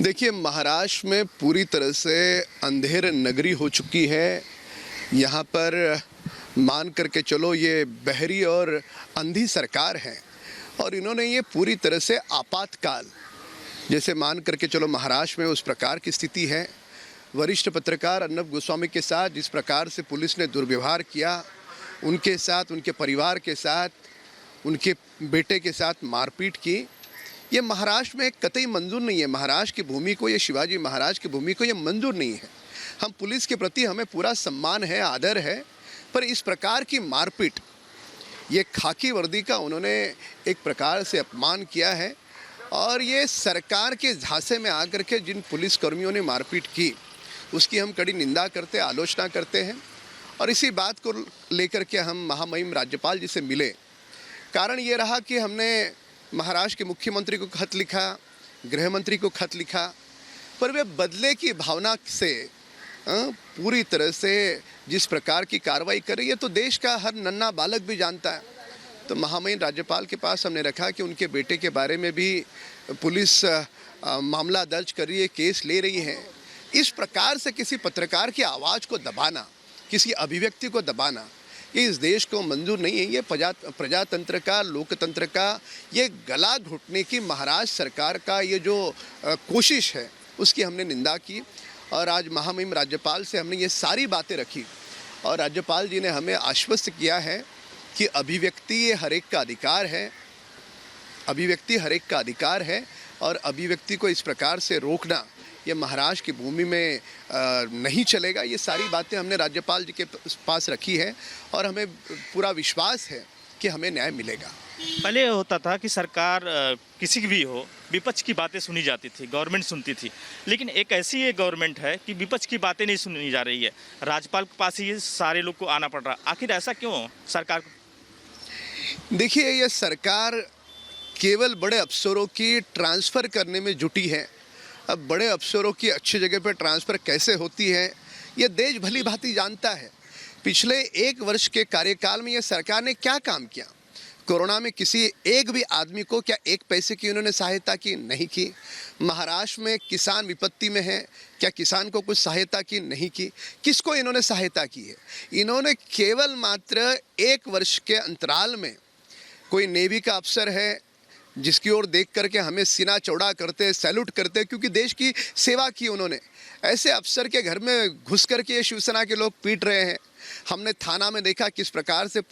देखिए, महाराष्ट्र में पूरी तरह से अंधेर नगरी हो चुकी है। यहाँ पर मान करके चलो ये बहरी और अंधी सरकार है और इन्होंने ये पूरी तरह से आपातकाल जैसे मान करके चलो महाराष्ट्र में उस प्रकार की स्थिति है। वरिष्ठ पत्रकार अर्नब गोस्वामी के साथ जिस प्रकार से पुलिस ने दुर्व्यवहार किया, उनके साथ, उनके परिवार के साथ, उनके बेटे के साथ मारपीट की, ये महाराष्ट्र में कतई मंजूर नहीं है। महाराष्ट्र की भूमि को, ये शिवाजी महाराज की भूमि को ये मंजूर नहीं है। हम पुलिस के प्रति हमें पूरा सम्मान है, आदर है, पर इस प्रकार की मारपीट, ये खाकी वर्दी का उन्होंने एक प्रकार से अपमान किया है और ये सरकार के झांसे में आकर के जिन पुलिसकर्मियों ने मारपीट की उसकी हम कड़ी निंदा करते, आलोचना करते हैं। और इसी बात को लेकर के हम महामहिम राज्यपाल जी से मिले। कारण ये रहा कि हमने महाराष्ट्र के मुख्यमंत्री को खत लिखा, गृह मंत्री को खत लिखा, पर वे बदले की भावना से पूरी तरह से जिस प्रकार की कार्रवाई कर रही है तो देश का हर नन्हा बालक भी जानता है। तो महामहिम राज्यपाल के पास हमने रखा कि उनके बेटे के बारे में भी पुलिस मामला दर्ज कर रही है, केस ले रही है। इस प्रकार से किसी पत्रकार की आवाज़ को दबाना, किसी अभिव्यक्ति को दबाना, ये इस देश को मंजूर नहीं है। ये प्रजातंत्र का, लोकतंत्र का ये गला घुटने की महाराष्ट्र सरकार का ये जो कोशिश है उसकी हमने निंदा की। और आज महामहिम राज्यपाल से हमने ये सारी बातें रखी और राज्यपाल जी ने हमें आश्वस्त किया है कि अभिव्यक्ति ये हर एक का अधिकार है, अभिव्यक्ति हर एक का अधिकार है और अभिव्यक्ति को इस प्रकार से रोकना ये महाराष्ट्र की भूमि में नहीं चलेगा। ये सारी बातें हमने राज्यपाल जी के पास रखी है और हमें पूरा विश्वास है कि हमें न्याय मिलेगा। पहले होता था कि सरकार किसी की भी हो, विपक्ष की बातें सुनी जाती थी, गवर्नमेंट सुनती थी, लेकिन एक ऐसी ये गवर्नमेंट है कि विपक्ष की बातें नहीं सुनी जा रही है। राज्यपाल के पास ही सारे लोग को आना पड़ रहा। आखिर ऐसा क्यों सरकार को? देखिए, ये सरकार केवल बड़े अफसरों की ट्रांसफ़र करने में जुटी है। अब बड़े अफसरों की अच्छी जगह पर ट्रांसफ़र कैसे होती है ये देश भली भांति जानता है। पिछले 1 वर्ष के कार्यकाल में ये सरकार ने क्या काम किया? कोरोना में किसी एक भी आदमी को क्या 1 पैसे की उन्होंने सहायता की? नहीं की। महाराष्ट्र में किसान विपत्ति में है, क्या किसान को कुछ सहायता की? नहीं की। किसको इन्होंने सहायता की है? इन्होंने केवल मात्र 1 वर्ष के अंतराल में कोई नेवी का अफसर है जिसकी ओर देख करके हमें सीना चौड़ा करते, सैल्यूट करते, क्योंकि देश की सेवा की उन्होंने। ऐसे अफसर के घर में घुस करके ये शिवसेना के लोग पीट रहे हैं। हमने थाना में देखा किस प्रकार से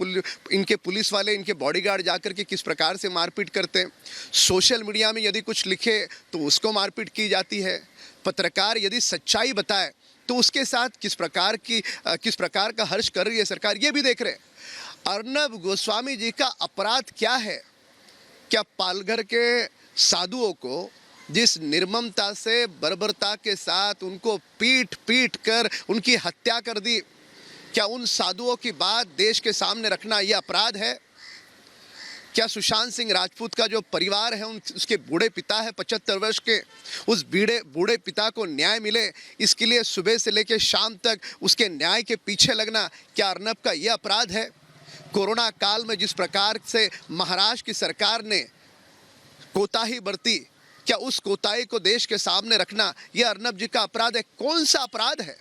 इनके पुलिस वाले, इनके बॉडीगार्ड जाकर के किस प्रकार से मारपीट करते हैं। सोशल मीडिया में यदि कुछ लिखे तो उसको मारपीट की जाती है। पत्रकार यदि सच्चाई बताए तो उसके साथ किस प्रकार का हर्ष कर रही है सरकार, ये भी देख रहे हैं। अर्नब गोस्वामी जी का अपराध क्या है? क्या पालघर के साधुओं को जिस निर्ममता से, बर्बरता के साथ उनको पीट पीट कर उनकी हत्या कर दी, क्या उन साधुओं की बात देश के सामने रखना ये अपराध है? क्या सुशांत सिंह राजपूत का जो परिवार है, उसके बूढ़े पिता है 75 वर्ष के, उस बूढ़े पिता को न्याय मिले, इसके लिए सुबह से लेकर शाम तक उसके न्याय के पीछे लगना, क्या अर्नब का ये अपराध है? कोरोना काल में जिस प्रकार से महाराष्ट्र की सरकार ने कोताही बरती, क्या उस कोताही को देश के सामने रखना यह अर्नब जी का अपराध है? कौन सा अपराध है?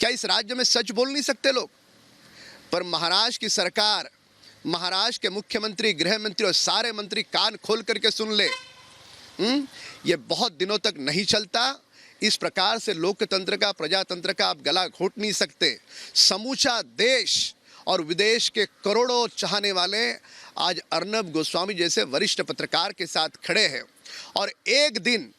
क्या इस राज्य में सच बोल नहीं सकते लोग? पर महाराष्ट्र की सरकार, महाराष्ट्र के मुख्यमंत्री, गृह मंत्री और सारे मंत्री कान खोल करके सुन ले। ये बहुत दिनों तक नहीं चलता। इस प्रकार से लोकतंत्र का, प्रजातंत्र का आप गला घोट नहीं सकते। समूचा देश और विदेश के करोड़ों चाहने वाले आज अर्नब गोस्वामी जैसे वरिष्ठ पत्रकार के साथ खड़े हैं और एक दिन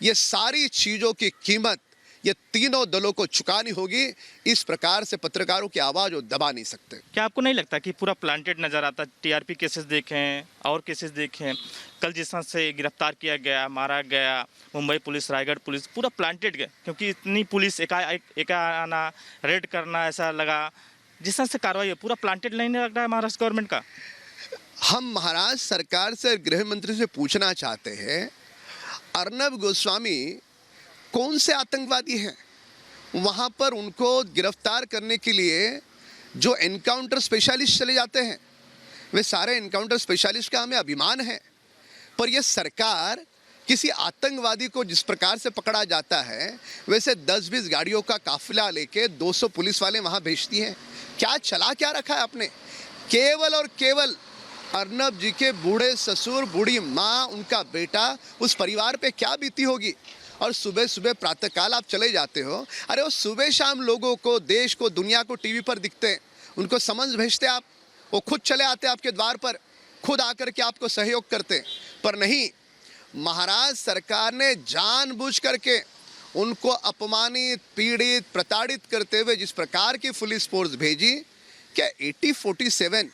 ये सारी चीज़ों की कीमत ये तीनों दलों को चुकानी होगी। इस प्रकार से पत्रकारों की आवाज़ वो दबा नहीं सकते। क्या आपको नहीं लगता कि पूरा प्लांटेड नज़र आता? टीआरपी केसेस देखें और केसेस देखें, कल जिस तरह से गिरफ्तार किया गया, मारा गया, मुंबई पुलिस, रायगढ़ पुलिस, पूरा प्लांटेड गया, क्योंकि इतनी पुलिस एका आना, रेड करना, ऐसा लगा जिस तरह से कार्रवाई है, पूरा प्लांटेड नहीं लग रहा है महाराष्ट्र गवर्नमेंट का? हम महाराष्ट्र सरकार से, गृह मंत्री से पूछना चाहते हैं, अर्नब गोस्वामी कौन से आतंकवादी हैं? वहाँ पर उनको गिरफ्तार करने के लिए जो एनकाउंटर स्पेशलिस्ट चले जाते हैं, वे सारे एनकाउंटर स्पेशलिस्ट का हमें अभिमान है, पर यह सरकार किसी आतंकवादी को जिस प्रकार से पकड़ा जाता है वैसे 10-20 गाड़ियों का काफिला लेके 200 पुलिस वाले वहां भेजती हैं। क्या चला क्या रखा है आपने? केवल और केवल अर्नब जी के बूढ़े ससुर, बूढ़ी माँ, उनका बेटा, उस परिवार पे क्या बीती होगी। और सुबह सुबह प्रातःकाल आप चले जाते हो, अरे वो सुबह शाम लोगों को, देश को, दुनिया को टीवी पर दिखते हैं, उनको समझ भेजते आप, वो खुद चले आते आपके द्वार पर, खुद आकर के आपको सहयोग करते। पर नहीं, महाराज सरकार ने जानबूझ करके उनको अपमानित, पीड़ित, प्रताड़ित करते हुए जिस प्रकार की पुलिस फोर्स भेजी, क्या 8047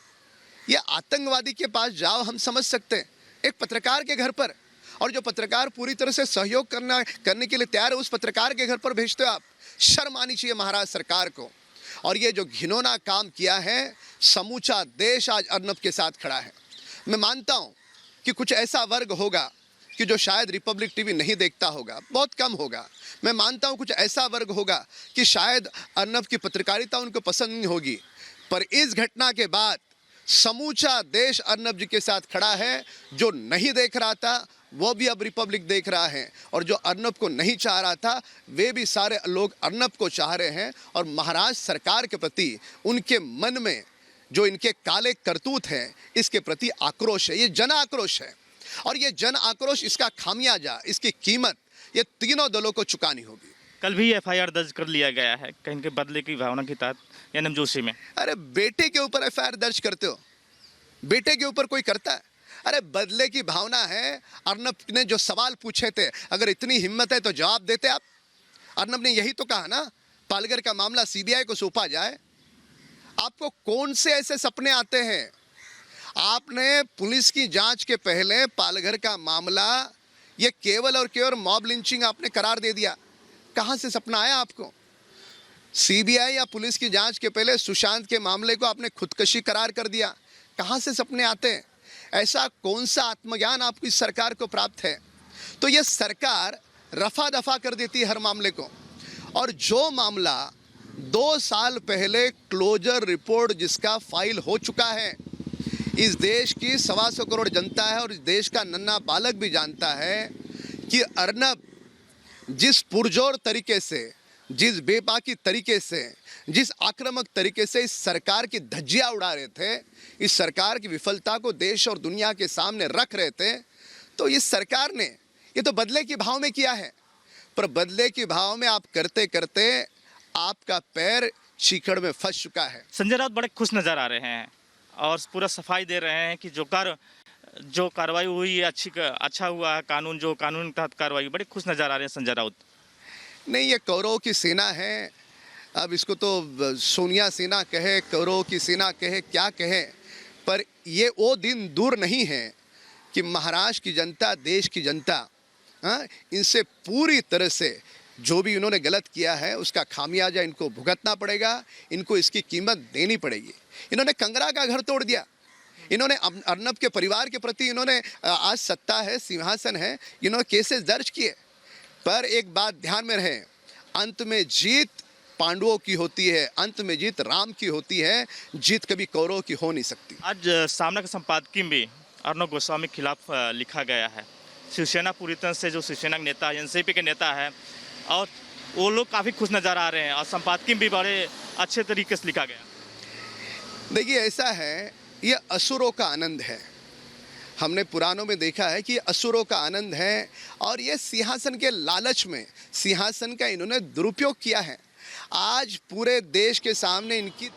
ये आतंकवादी के पास जाओ हम समझ सकते हैं, एक पत्रकार के घर पर, और जो पत्रकार पूरी तरह से सहयोग करने के लिए तैयार है, उस पत्रकार के घर पर भेजते हो आप। शर्म आनी चाहिए महाराज सरकार को। और ये जो घिनौना काम किया है, समूचा देश आज अर्नब के साथ खड़ा है। मैं मानता हूँ कि कुछ ऐसा वर्ग होगा कि जो शायद रिपब्लिक टीवी नहीं देखता होगा, बहुत कम होगा। मैं मानता हूँ कुछ ऐसा वर्ग होगा कि शायद अर्नब की पत्रकारिता उनको पसंद नहीं होगी। पर इस घटना के बाद समूचा देश अर्नब जी के साथ खड़ा है। जो नहीं देख रहा था वो भी अब रिपब्लिक देख रहा है, और जो अर्नब को नहीं चाह रहा था वे भी सारे लोग अर्नब को चाह रहे हैं। और महाराज सरकार के प्रति उनके मन में जो इनके काले करतूत हैं, इसके प्रति आक्रोश है। ये जन आक्रोश है, और ये जन आक्रोश, इसका खामियाजा, इसकी कीमत ये तीनों दलों को चुकानी होगी। कल भी एफआईआर दर्ज कर लिया गया है कहीं के बदले की भावना के तहत एनएम जोशी में। अरे बेटे के ऊपर एफआईआर दर्ज करते हो? बेटे के ऊपर कोई करता है? अरे बदले की भावना है। अर्नब ने जो सवाल पूछे थे, अगर इतनी हिम्मत है तो जवाब देते आप। अर्नब ने यही तो कहा ना, पालघर का मामला सीबीआई को सौंपा जाए। आपको कौन से ऐसे सपने आते हैं? आपने पुलिस की जांच के पहले पालघर का मामला ये केवल और केवल मॉब लिंचिंग आपने करार दे दिया। कहां से सपना आया आपको? सीबीआई या पुलिस की जांच के पहले सुशांत के मामले को आपने खुदकशी करार कर दिया। कहां से सपने आते हैं? ऐसा कौन सा आत्मज्ञान आपकी इस सरकार को प्राप्त है? तो ये सरकार रफा दफा कर देती है हर मामले को। और जो मामला 2 साल पहले क्लोजर रिपोर्ट जिसका फाइल हो चुका है, इस देश की 125 करोड़ जनता है और इस देश का नन्हा बालक भी जानता है कि अर्नब जिस पुरजोर तरीके से, जिस बेबाकी तरीके से, जिस आक्रामक तरीके से इस सरकार की धज्जियां उड़ा रहे थे, इस सरकार की विफलता को देश और दुनिया के सामने रख रहे थे, तो इस सरकार ने ये तो बदले के भाव में किया है। पर बदले के भाव में आप करते करते आपका पैर चीकड़ में फंस चुका है। संजय राउत बड़े खुश नजर आ रहे हैं और पूरा सफाई दे रहे हैं कि जो कार्रवाई हुई है अच्छा हुआ है। कानून के तहत कार्रवाई, बड़े खुश नजर आ रहे हैं संजय राउत। नहीं, ये कौरवों की सेना है। अब इसको तो सोनिया सेना कहे, कौरवों की सेना कहे, क्या कहे, पर ये वो दिन दूर नहीं है कि महाराष्ट्र की जनता, देश की जनता, इनसे पूरी तरह से जो भी इन्होंने गलत किया है उसका खामियाजा इनको भुगतना पड़ेगा। इनको इसकी कीमत देनी पड़ेगी। इन्होंने कंगरा का घर तोड़ दिया। इन्होंने अर्नब के परिवार के प्रति इन्होंने, आज सत्ता है, सिंहासन है, इन्होंने केसेस दर्ज किए। पर एक बात ध्यान में रहे, अंत में जीत पांडवों की होती है, अंत में जीत राम की होती है। जीत कभी कौरवों की हो नहीं सकती। आज सामना के संपादकीय में अर्नब गोस्वामी के खिलाफ लिखा गया है। शिवसेना पूरी तरह से, जो शिवसेना के नेता, एनसीपी के नेता है, और वो लोग काफ़ी खुश नज़र आ रहे हैं और संपादकीय भी बड़े अच्छे तरीके से लिखा गया। देखिए, ऐसा है, ये असुरों का आनंद है। हमने पुराणों में देखा है कि असुरों का आनंद है, और ये सिंहासन के लालच में सिंहासन का इन्होंने दुरुपयोग किया है। आज पूरे देश के सामने इनकी